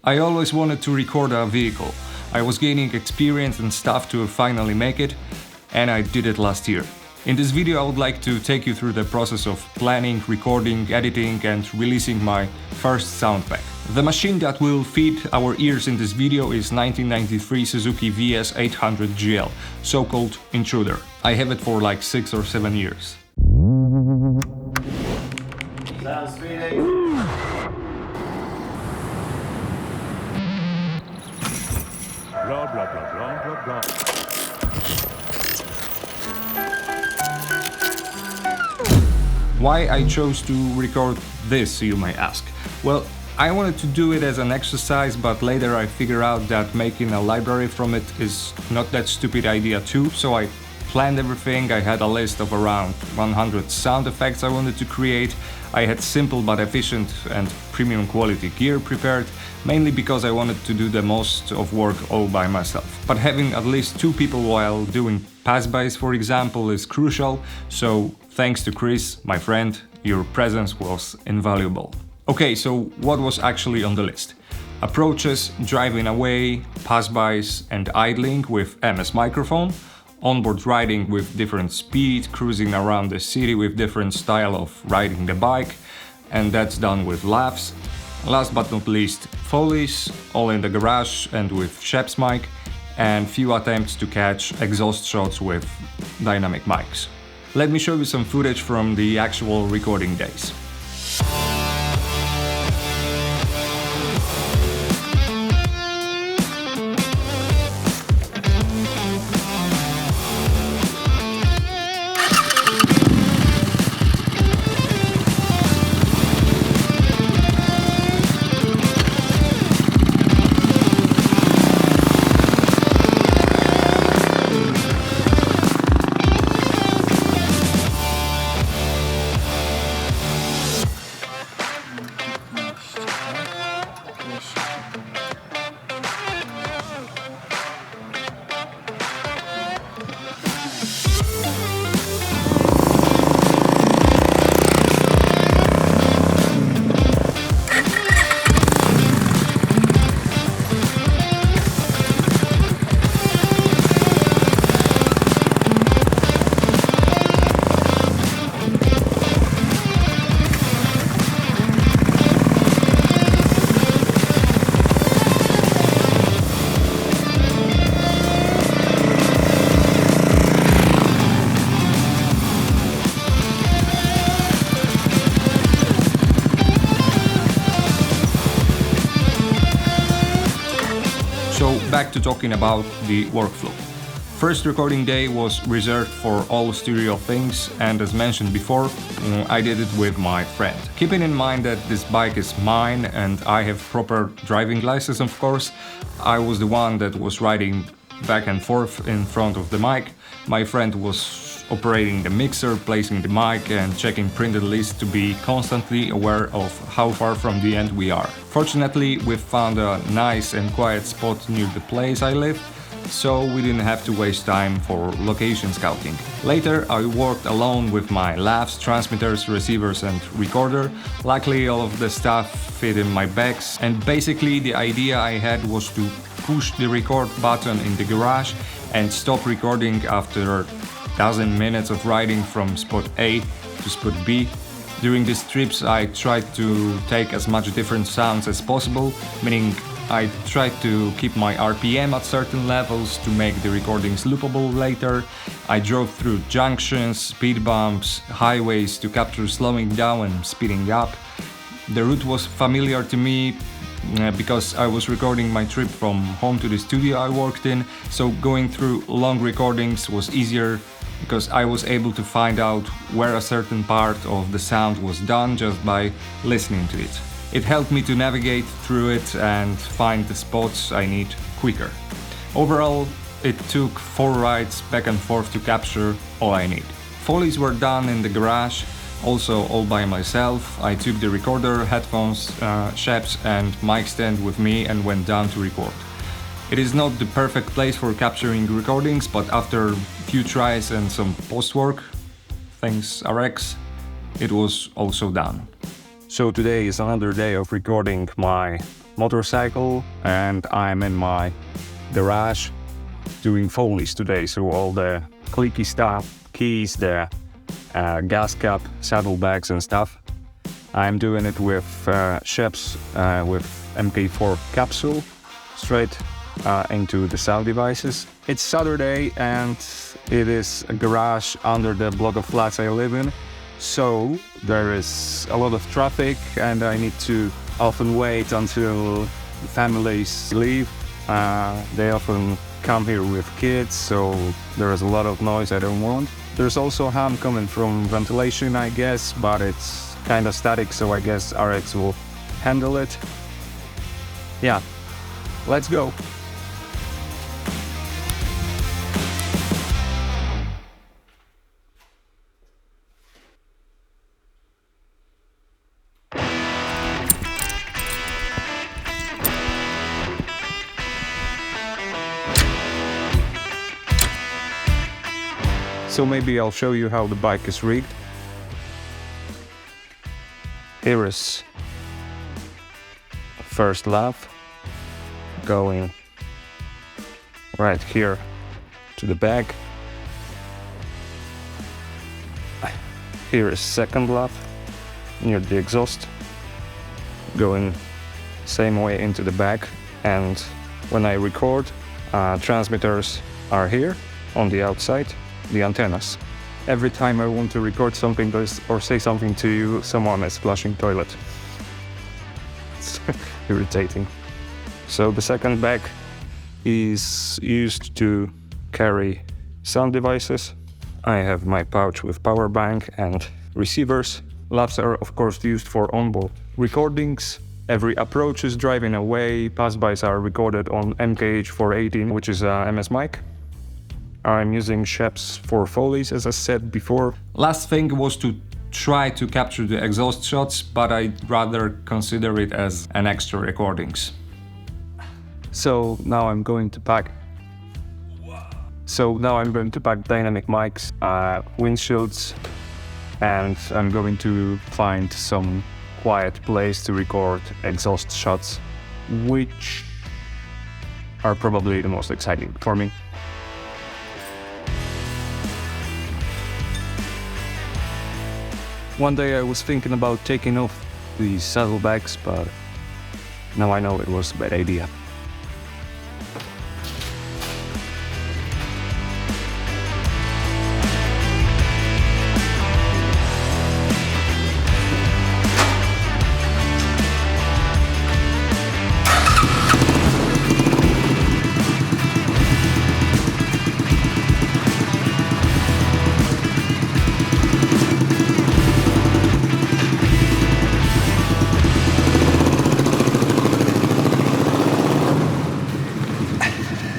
I always wanted to record a vehicle. I was gaining experience and stuff to finally make it, and I did it last year. In this video I would like to take you through the process of planning, recording, editing and releasing my first sound pack. The machine that will feed our ears in this video is 1993 Suzuki VS800 GL, so-called Intruder. I have it for like 6 or 7 years. Sound speeding. Blah, blah, blah, blah, blah, blah. Why I chose to record this, you may ask? Well, I wanted to do it as an exercise, but later I figured out that making a library from it is not that stupid idea too, so I planned everything. I had a list of around 100 sound effects I wanted to create. I had simple but efficient and premium quality gear prepared, mainly because I wanted to do the most of work all by myself. But having at least 2 people while doing pass-bys, for example, is crucial, so thanks to Chris, my friend, your presence was invaluable. Okay, so what was actually on the list? Approaches, driving away, pass-bys and idling with MS microphone, onboard riding with different speed, cruising around the city with different style of riding the bike, and that's done with laughs. Last but not least, Foley's, all in the garage and with Shep's mic, and few attempts to catch exhaust shots with dynamic mics. Let me show you some footage from the actual recording days. So back to talking about the workflow. First recording day was reserved for all studio things, and as mentioned before, I did it with my friend. Keeping in mind that this bike is mine and I have proper driving license, of course, I was the one that was riding back and forth in front of the mic. My friend was operating the mixer, placing the mic and checking printed lists to be constantly aware of how far from the end we are. Fortunately, we found a nice and quiet spot near the place I live, so we didn't have to waste time for location scouting. Later, I worked alone with my lavs, transmitters, receivers and recorder. Luckily, all of the stuff fit in my bags, and basically the idea I had was to push the record button in the garage and stop recording after dozen minutes of riding from spot A to spot B. During these trips I tried to take as much different sounds as possible, meaning I tried to keep my RPM at certain levels to make the recordings loopable later. I drove through junctions, speed bumps, highways to capture slowing down and speeding up. The route was familiar to me because I was recording my trip from home to the studio I worked in, so going through long recordings was easier because I was able to find out where a certain part of the sound was done just by listening to it. It helped me to navigate through it and find the spots I need quicker. Overall, it took 4 rides back and forth to capture all I need. Foleys were done in the garage, also all by myself. I took the recorder, headphones, Shep's and mic stand with me and went down to record. It is not the perfect place for capturing recordings, but after a few tries and some post-work, thanks RX, it was also done. So today is another day of recording my motorcycle, and I'm in my garage doing Foley's today. So all the clicky stuff, keys, the gas cap, saddlebags and stuff. I'm doing it with Sheps with MK4 capsule straight into the sound devices. It's Saturday and it is a garage under the block of flats I live in. So there is a lot of traffic and I need to often wait until families leave. They often come here with kids, so there is a lot of noise I don't want. There's also hum coming from ventilation, I guess, but it's kind of static, so I guess RX will handle it. Yeah, let's go. So maybe I'll show you how the bike is rigged. Here is first lap going right here to the back. Here is second lap near the exhaust, going same way into the back. And when I record, transmitters are here on the outside. The antennas. Every time I want to record something or say something to you, someone is flushing toilet. It's irritating. So the second bag is used to carry sound devices. I have my pouch with power bank and receivers. Laps are of course used for onboard recordings. Every approach is driving away. Pass-bys are recorded on MKH418, which is a MS mic. I'm using Sheps for Foley's, as I said before. Last thing was to try to capture the exhaust shots, but I'd rather consider it as an extra recordings. So now I'm going to pack dynamic mics, windshields, and I'm going to find some quiet place to record exhaust shots, which are probably the most exciting for me. One day I was thinking about taking off the saddlebags, but now I know it was a bad idea.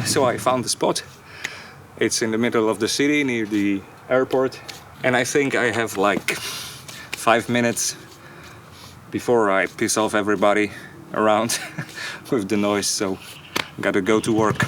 So I found the spot. It's in the middle of the city near the airport, and I think I have like 5 minutes before I piss off everybody around with the noise, so gotta go to work.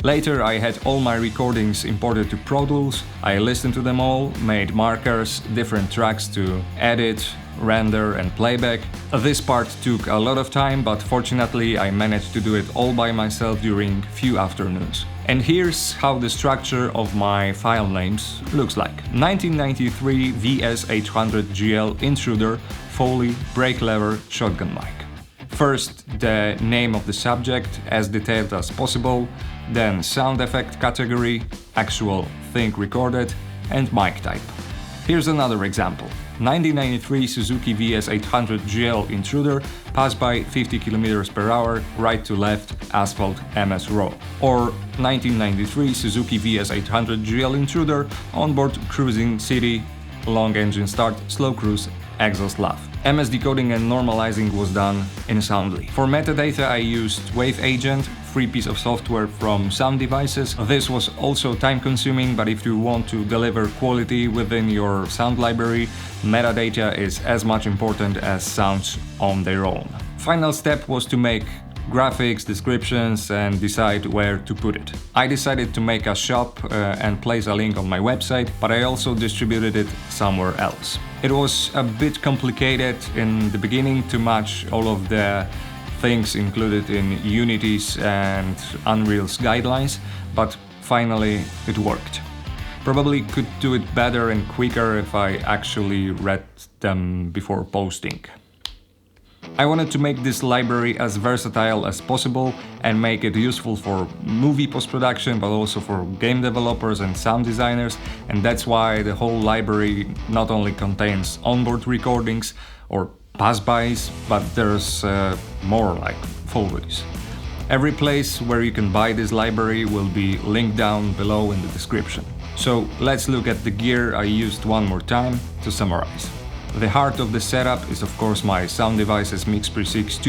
Later I had all my recordings imported to Pro Tools. I listened to them all, made markers, different tracks to edit, render and playback. This part took a lot of time, but fortunately I managed to do it all by myself during few afternoons. And here's how the structure of my file names looks like. 1993 VS800GL Intruder Foley brake lever shotgun mic. First, the name of the subject as detailed as possible, then sound effect category, actual thing recorded, and mic type. Here's another example. 1993 Suzuki VS800GL Intruder, pass by 50 km/h, right to left, asphalt MS raw. Or 1993 Suzuki VS800GL Intruder, onboard cruising city, long engine start, slow cruise, exhaust laugh. MS decoding and normalizing was done in Soundly. For metadata I used Wave Agent, free piece of software from Sound Devices. This was also time consuming, but if you want to deliver quality within your sound library, metadata is as much important as sounds on their own. Final step was to make graphics, descriptions, and decide where to put it. I decided to make a shop and place a link on my website, but I also distributed it somewhere else. It was a bit complicated in the beginning to match all of the things included in Unity's and Unreal's guidelines, but finally it worked. Probably could do it better and quicker if I actually read them before posting. I wanted to make this library as versatile as possible and make it useful for movie post-production, but also for game developers and sound designers, and that's why the whole library not only contains onboard recordings or pass-bys, but there's more, like follows. Every place where you can buy this library will be linked down below in the description. So let's look at the gear I used one more time to summarize. The heart of the setup is of course my Sound Devices MixPre 6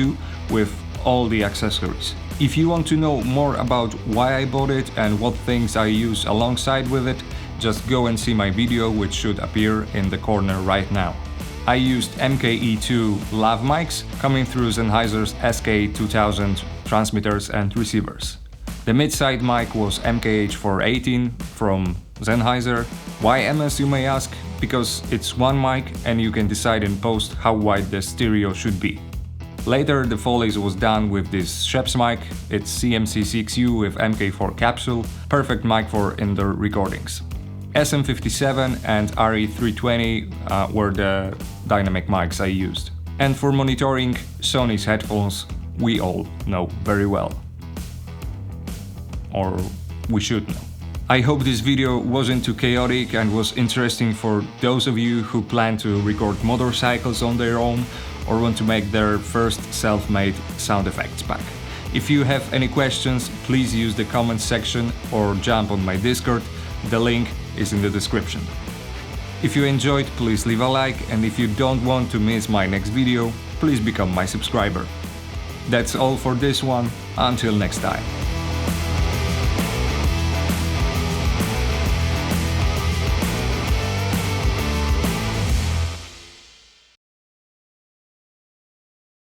with all the accessories. If you want to know more about why I bought it and what things I use alongside with it, just go and see my video, which should appear in the corner right now. I used MKE2 lav mics coming through Sennheiser's SK2000 transmitters and receivers. The mid-side mic was MKH418 from Sennheiser. Why MS, you may ask? Because it's one mic and you can decide in post how wide the stereo should be. Later the Foley's was done with this Schoeps mic. It's CMC6U with MK4 capsule, perfect mic for indoor recordings. SM57 and RE320 were the dynamic mics I used. And for monitoring, Sony's headphones we all know very well. Or we should know. I hope this video wasn't too chaotic and was interesting for those of you who plan to record motorcycles on their own or want to make their first self-made sound effects pack. If you have any questions, please use the comments section or jump on my Discord, the link is in the description. If you enjoyed, please leave a like, and if you don't want to miss my next video, please become my subscriber. That's all for this one, until next time.